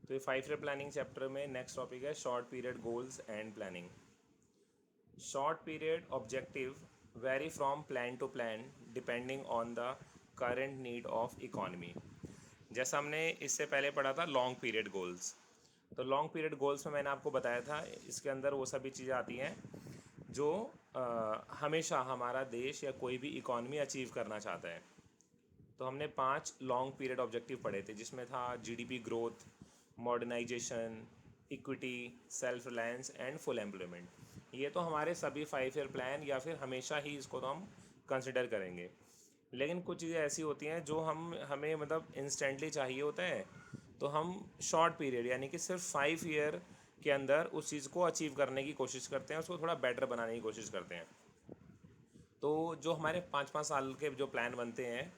तो ये 5 year planning chapter में नेक्स्ट टॉपिक है short period goals and planning. Short period objective very from plan to plan depending on the current need of economy. जैसा हमने इससे पहले पढ़ा था लॉन्ग पीरियड गोल्स, तो लॉन्ग पीरियड गोल्स में मैंने आपको बताया था इसके अंदर वो सभी चीज़ें आती हैं जो हमेशा हमारा देश या कोई भी इकॉनमी अचीव करना चाहता है। तो हमने 5 लॉन्ग पीरियड ऑब्जेक्टिव पढ़े थे जिसमें था GDP growth, modernisation, equity, self reliance and full employment. ये तो हमारे सभी 5 ईयर प्लान या फिर हमेशा ही इसको तो हम कंसिडर करेंगे। लेकिन कुछ चीज़ें ऐसी होती हैं जो हमें मतलब इंस्टेंटली चाहिए होता है, तो हम शॉर्ट पीरियड यानी कि सिर्फ 5 ईयर के अंदर उस चीज़ को अचीव करने की कोशिश करते हैं, उसको थोड़ा बेटर बनाने की कोशिश करते हैं। तो जो हमारे 5-5 साल के जो प्लान बनते हैं,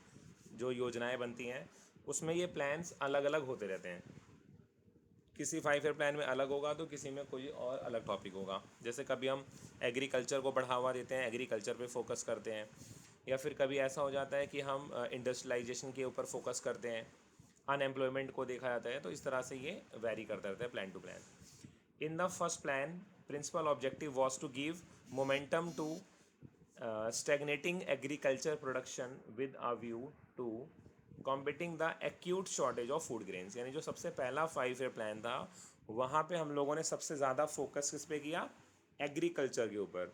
जो योजनाएं बनती हैं, उसमें ये प्लान्स अलग अलग होते रहते हैं। किसी 5 ईयर प्लान में अलग होगा तो किसी में कोई और अलग टॉपिक होगा। जैसे कभी हम एग्रीकल्चर को बढ़ावा देते हैं, एग्रीकल्चर पे फोकस करते हैं, या फिर कभी ऐसा हो जाता है कि हम इंडस्ट्रियलाइजेशन के ऊपर फोकस करते हैं, अनएम्प्लॉयमेंट को देखा जाता है। तो इस तरह से ये वेरी करता रहता है plan to plan. In the first plan, principal objective was to give momentum to stagnating agriculture production with a view to combating the acute shortage of food grains। यानी जो सबसे पहला 5 ईयर प्लान था वहाँ पे हम लोगों ने सबसे ज़्यादा फोकस किस पे किया? एग्रीकल्चर के ऊपर,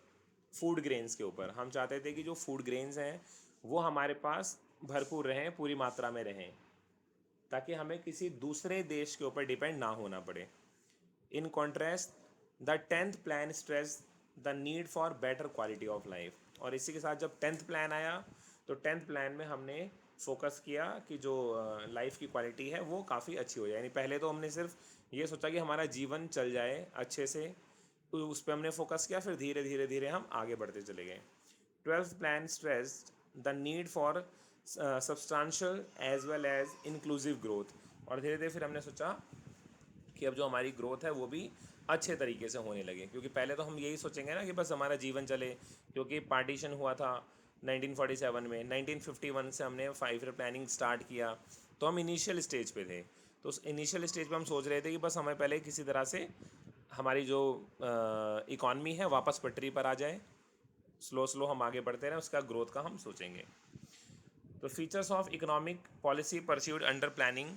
फूड ग्रेन्स के ऊपर। हम चाहते थे कि जो फूड ग्रेन्स हैं वो हमारे पास भरपूर रहें, पूरी मात्रा में रहें, ताकि हमें किसी दूसरे देश के ऊपर डिपेंड ना होना पड़े। In contrast, the 10th plan stressed the need for better quality of life। और इसी के साथ जब 10th प्लान आया तो 10th प्लान में हमने फोकस किया कि जो लाइफ की क्वालिटी है वो काफ़ी अच्छी हो जाए। यानी पहले तो हमने सिर्फ ये सोचा कि हमारा जीवन चल जाए अच्छे से, तो उस पर हमने फोकस किया, फिर धीरे धीरे धीरे हम आगे बढ़ते चले गए। 12th plan stressed the need for substantial as well as inclusive growth. और धीरे धीरे फिर हमने सोचा कि अब जो हमारी ग्रोथ है वो भी अच्छे तरीके से होने लगे, क्योंकि पहले तो हम यही सोचेंगे ना कि बस हमारा जीवन चले, क्योंकि पार्टीशन हुआ था 1947 में। 1951 से हमने 5 ईयर प्लानिंग स्टार्ट किया, तो हम इनिशियल स्टेज पे थे। तो उस इनिशियल स्टेज पे हम सोच रहे थे कि बस हमें पहले किसी तरह से हमारी जो इकॉनमी है वापस पटरी पर आ जाए, स्लो स्लो हम आगे बढ़ते रहें, उसका ग्रोथ का हम सोचेंगे। तो features of economic policy pursued under planning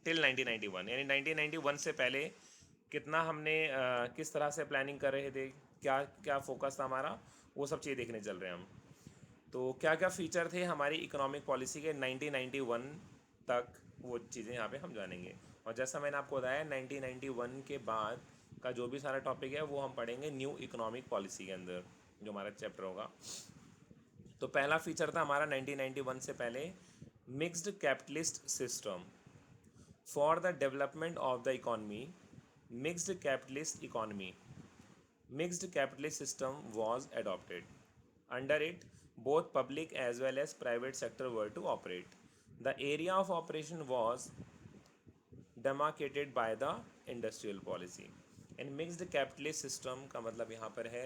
till 1991, यानी 1991 से पहले कितना हमने किस तरह से प्लानिंग कर रहे थे, क्या क्या फोकस था हमारा, वो सब चीज़ देखने चल रहे हैं हम। तो क्या क्या फ़ीचर थे हमारी इकोनॉमिक पॉलिसी के 1991 तक, वो चीज़ें यहाँ पे हम जानेंगे। और जैसा मैंने आपको बताया 1991 के बाद का जो भी सारा टॉपिक है वो हम पढ़ेंगे न्यू इकोनॉमिक पॉलिसी के अंदर, जो हमारा चैप्टर होगा। तो पहला फीचर था हमारा 1991 से पहले mixed capitalist system for the development of the economy. Mixed capitalist economy, mixed capitalist system was adopted. Under it, both public as well as private sector were to operate. The area of operation was demarcated by the industrial policy. And mixed capitalist system का मतलब यहाँ पर है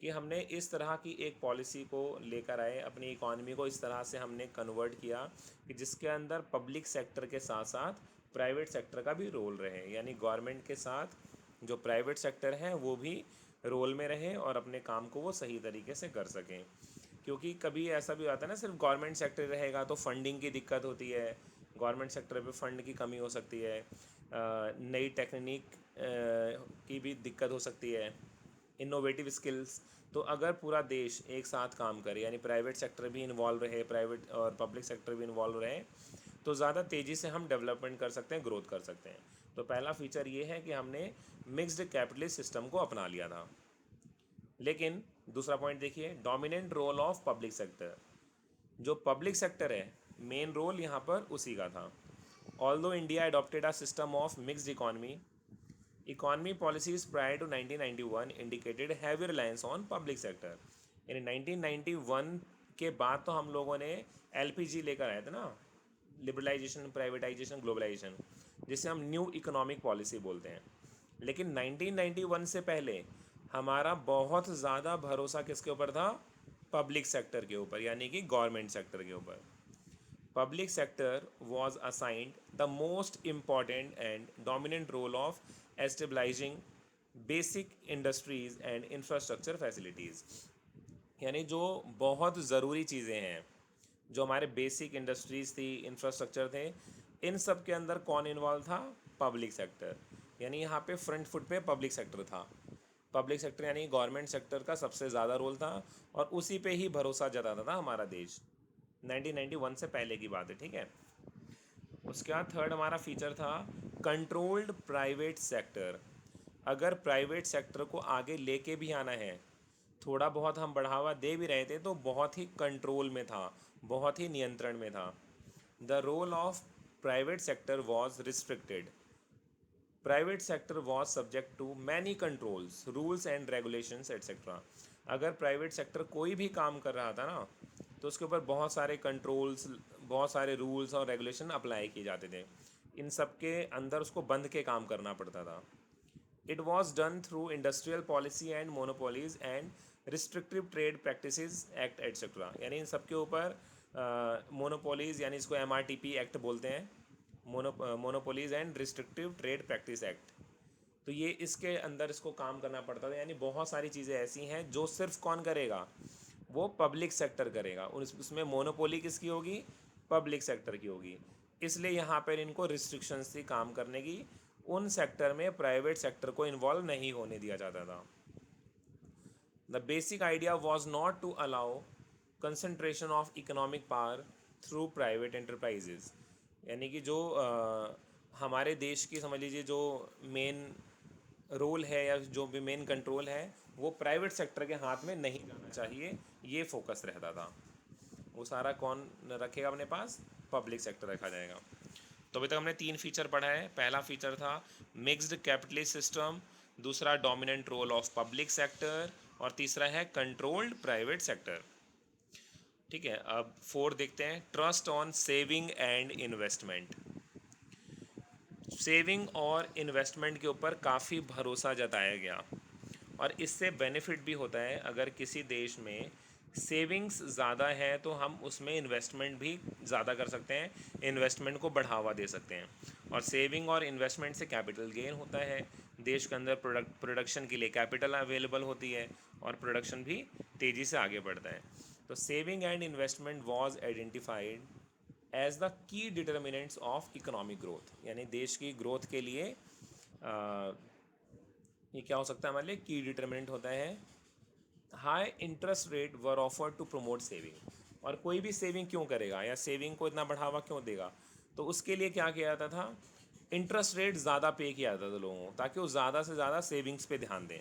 कि हमने इस तरह की एक पॉलिसी को लेकर आए, अपनी इकॉनमी को इस तरह से हमने कन्वर्ट किया कि जिसके अंदर पब्लिक सेक्टर के साथ साथ प्राइवेट सेक्टर का भी रोल रहे। यानी गवर्नमेंट के साथ जो प्राइवेट सेक्टर है वो भी रोल में रहे और अपने काम को वो सही तरीके से कर सकें। क्योंकि कभी ऐसा भी आता है ना, सिर्फ गवर्नमेंट सेक्टर रहेगा तो फंडिंग की दिक्कत होती है, गवर्नमेंट सेक्टर पे फंड की कमी हो सकती है, नई टेक्निक की भी दिक्कत हो सकती है, इनोवेटिव स्किल्स। तो अगर पूरा देश एक साथ काम करे, यानी प्राइवेट सेक्टर भी इन्वॉल्व रहे, प्राइवेट और पब्लिक सेक्टर भी इन्वॉल्व रहे, तो ज़्यादा तेज़ी से हम डेवलपमेंट कर सकते हैं, ग्रोथ कर सकते हैं। तो पहला फीचर ये है कि हमने मिक्स्ड कैपिटलिस्ट सिस्टम को अपना लिया था। लेकिन दूसरा पॉइंट देखिए, dominant role of public sector. जो पब्लिक सेक्टर है मेन रोल यहाँ पर उसी का था। Although India adopted a system of mixed economy, economy policies prior to 1991 indicated heavy reliance on public sector. यानी 1991 के बाद तो हम लोगों ने एलपीजी लेकर आए थे ना, लिबरलाइजेशन, प्राइवेटाइजेशन, ग्लोबलाइजेशन, जिसे हम न्यू इकोनॉमिक पॉलिसी बोलते हैं। लेकिन 1991 से पहले हमारा बहुत ज़्यादा भरोसा किसके ऊपर था? पब्लिक सेक्टर के ऊपर, यानी कि गवर्नमेंट सेक्टर के ऊपर। Public sector was assigned the most important and dominant role of establishing basic industries and infrastructure facilities. यानी जो बहुत ज़रूरी चीज़ें हैं, जो हमारे बेसिक इंडस्ट्रीज़ थी, इंफ्रास्ट्रक्चर थे, इन सब के अंदर कौन इन्वॉल्व था? Public sector. यानी यहाँ पे फ्रंट फुट पे पब्लिक सेक्टर था। पब्लिक सेक्टर यानी गवर्नमेंट सेक्टर का सबसे ज़्यादा रोल था और उसी पे ही भरोसा जताता था हमारा देश। 1991 से पहले की बात है, ठीक है। उसके बाद थर्ड हमारा फीचर था कंट्रोल्ड प्राइवेट सेक्टर। अगर प्राइवेट सेक्टर को आगे लेके भी आना है, थोड़ा बहुत हम बढ़ावा दे भी रहे थे तो बहुत ही कंट्रोल में था, बहुत ही नियंत्रण में था। The role of private sector was restricted. Private sector was subject to many controls, rules and regulations etcetera. अगर प्राइवेट सेक्टर कोई भी काम कर रहा था ना, तो उसके ऊपर बहुत सारे कंट्रोल्स, बहुत सारे रूल्स और रेगुलेशन अप्लाई किए जाते थे। इन सब के अंदर उसको बंद के काम करना पड़ता था। It was done through industrial policy and monopolies and restrictive trade practices act etcetera. यानी इन सब के ऊपर मोनोपोलीज, यानी इसको MRTP एक्ट बोलते हैं, monopolies and restrictive trade practice act. तो ये इसके अंदर इसको काम करना पड़ता था। यानी बहुत सारी चीज़ें ऐसी हैं जो सिर्फ कौन करेगा? वो पब्लिक सेक्टर करेगा। उसमें मोनोपोली किसकी होगी? पब्लिक सेक्टर की होगी। इसलिए यहाँ पर इनको रिस्ट्रिक्शंस थी काम करने की। उन सेक्टर में प्राइवेट सेक्टर को इन्वॉल्व नहीं होने दिया जाता था। The basic idea was not to allow concentration of economic power through private enterprises. यानी कि जो हमारे देश की समझ लीजिए जो मेन रोल है या जो भी मेन कंट्रोल है वो प्राइवेट सेक्टर के हाथ में नहीं जाना चाहिए, ये फोकस रहता था। वो सारा कौन रखेगा अपने पास? पब्लिक सेक्टर रखा जाएगा। तो अभी तक हमने 3 फीचर पढ़ा है। पहला फीचर था मिक्स्ड कैपिटलिस्ट सिस्टम, दूसरा dominant role of public sector और तीसरा है कंट्रोल्ड प्राइवेट सेक्टर। ठीक है, अब 4 देखते हैं, trust on saving and investment. Saving और इन्वेस्टमेंट के ऊपर काफ़ी भरोसा जताया गया और इससे बेनिफिट भी होता है। अगर किसी देश में सेविंग्स ज़्यादा है तो हम उसमें इन्वेस्टमेंट भी ज़्यादा कर सकते हैं, इन्वेस्टमेंट को बढ़ावा दे सकते हैं। और सेविंग और इन्वेस्टमेंट से कैपिटल गेन होता है, देश के अंदर प्रोडक्शन के लिए कैपिटल अवेलेबल होती है और प्रोडक्शन भी तेज़ी से आगे बढ़ता है। तो saving and investment was identified as the key determinants of economic growth. यानी देश की ग्रोथ के लिए ये क्या हो सकता है हमारे लिए? की डिटर्मिनेंट होता है। High interest rate were offered to promote saving. और कोई भी सेविंग क्यों करेगा या सेविंग को इतना बढ़ावा क्यों देगा? तो उसके लिए क्या किया जाता था? इंटरेस्ट रेट ज़्यादा पे किया जाता था लोगों को, ताकि वो ज़्यादा से ज़्यादा सेविंग्स पे ध्यान दें।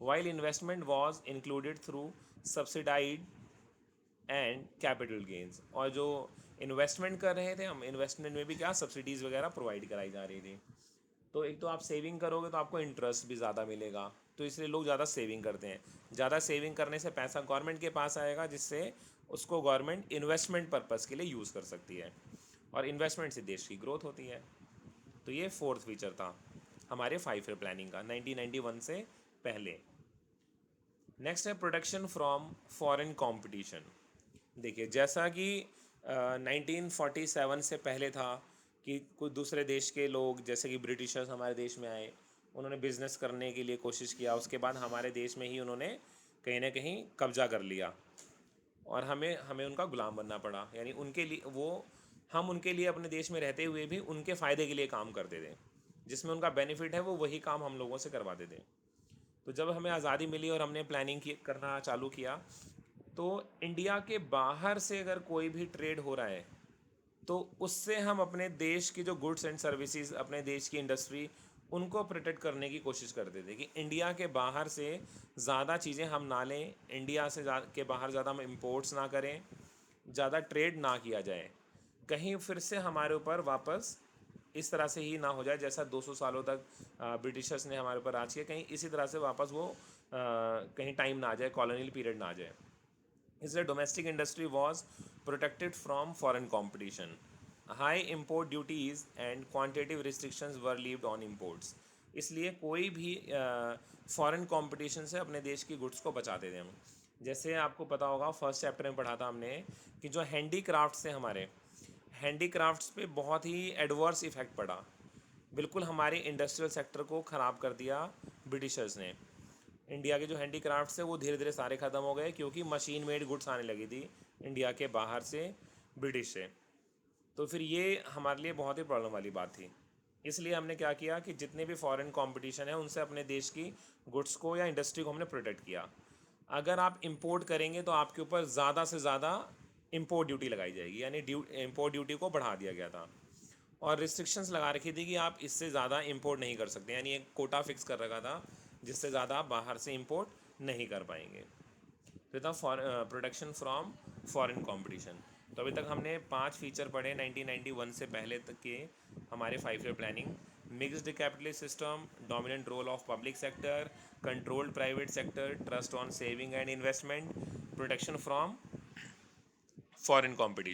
While investment was included through subsidised and capital gains. और जो इन्वेस्टमेंट कर रहे थे हम, इन्वेस्टमेंट में भी क्या सब्सिडीज़ वगैरह प्रोवाइड कराई जा रही थी। तो एक तो आप सेविंग करोगे तो आपको इंटरेस्ट भी ज़्यादा मिलेगा, तो इसलिए लोग ज़्यादा सेविंग करते हैं। ज़्यादा सेविंग करने से पैसा गवर्नमेंट के पास आएगा, जिससे उसको गवर्नमेंट इन्वेस्टमेंट पर्पज़ के लिए यूज़ कर सकती है और इन्वेस्टमेंट से देश की ग्रोथ होती है। तो ये 4th फीचर था हमारे 5 ईयर प्लानिंग का 1991 से पहले। नेक्स्ट है प्रोटेक्शन फ्रॉम फॉरेन कंपटीशन। देखिए, जैसा कि 1947 से पहले था कि कुछ दूसरे देश के लोग जैसे कि ब्रिटिशर्स हमारे देश में आए, उन्होंने बिज़नेस करने के लिए कोशिश किया, उसके बाद हमारे देश में ही उन्होंने कहीं ना कहीं कब्जा कर लिया और हमें हमें उनका गुलाम बनना पड़ा। यानी उनके लिए हम उनके लिए अपने देश में रहते हुए भी उनके फ़ायदे के लिए काम करते थे, जिसमें उनका बेनिफिट है वो वही काम हम लोगों से करवाते थे। तो जब हमें आज़ादी मिली और हमने प्लानिंग करना चालू किया, तो इंडिया के बाहर से अगर कोई भी ट्रेड हो रहा है तो उससे हम अपने देश की जो गुड्स एंड सर्विसेज, अपने देश की इंडस्ट्री, उनको प्रोटेक्ट करने की कोशिश करते थे कि इंडिया के बाहर से ज़्यादा चीज़ें हम ना लें, इंडिया से के बाहर ज़्यादा हम इम्पोर्ट्स ना करें, ज़्यादा ट्रेड ना किया जाए, कहीं फिर से हमारे ऊपर वापस इस तरह से ही ना हो जाए जैसा 200 सालों तक ब्रिटिशर्स ने हमारे ऊपर राज किया, कहीं इसी तरह से वापस वो कहीं टाइम ना आ जाए, कॉलोनियल पीरियड ना आ जाए। इसलिए domestic industry was protected from foreign competition. High import duties and quantitative restrictions were levied on imports. इसलिए कोई भी फॉरेन कंपटीशन से अपने देश की गुड्स को बचाते थे हम। जैसे आपको पता होगा, फर्स्ट चैप्टर में पढ़ा था हमने कि जो हैंडी क्राफ्ट्स थे हमारे, हैंडीक्राफ्ट्स पे बहुत ही एडवर्स इफ़ेक्ट पड़ा, बिल्कुल हमारे इंडस्ट्रियल सेक्टर को ख़राब कर दिया ब्रिटिशर्स ने। इंडिया के जो हैंडीक्राफ्ट्स है वो धीरे धीरे सारे ख़त्म हो गए, क्योंकि मशीन मेड गुड्स आने लगी थी इंडिया के बाहर से, ब्रिटिश से। तो फिर ये हमारे लिए बहुत ही प्रॉब्लम वाली बात थी। इसलिए हमने क्या किया कि जितने भी फॉरेन कंपटीशन है उनसे अपने देश की गुड्स को या इंडस्ट्री को हमने प्रोटेक्ट किया। अगर आप इंपोर्ट करेंगे तो आपके ऊपर ज़्यादा से ज़्यादा इंपोर्ट ड्यूटी लगाई जाएगी, यानी इंपोर्ट ड्यूटी को बढ़ा दिया गया था, और रिस्ट्रिक्शंस लगा रखी थी कि आप इससे ज़्यादा इंपोर्ट नहीं कर सकते, यानी एक कोटा फिक्स कर रखा था जिससे ज़्यादा आप बाहर से इंपोर्ट नहीं कर पाएंगे। फिर था प्रोटेक्शन फ्रॉम फॉरेन कंपटीशन। तो अभी तक हमने 5 फीचर पढ़े 1991 से पहले तक के हमारे 5 year planning. Mixed capitalist system, dominant role of public sector, controlled private sector, trust on saving and investment, protection from foreign competition.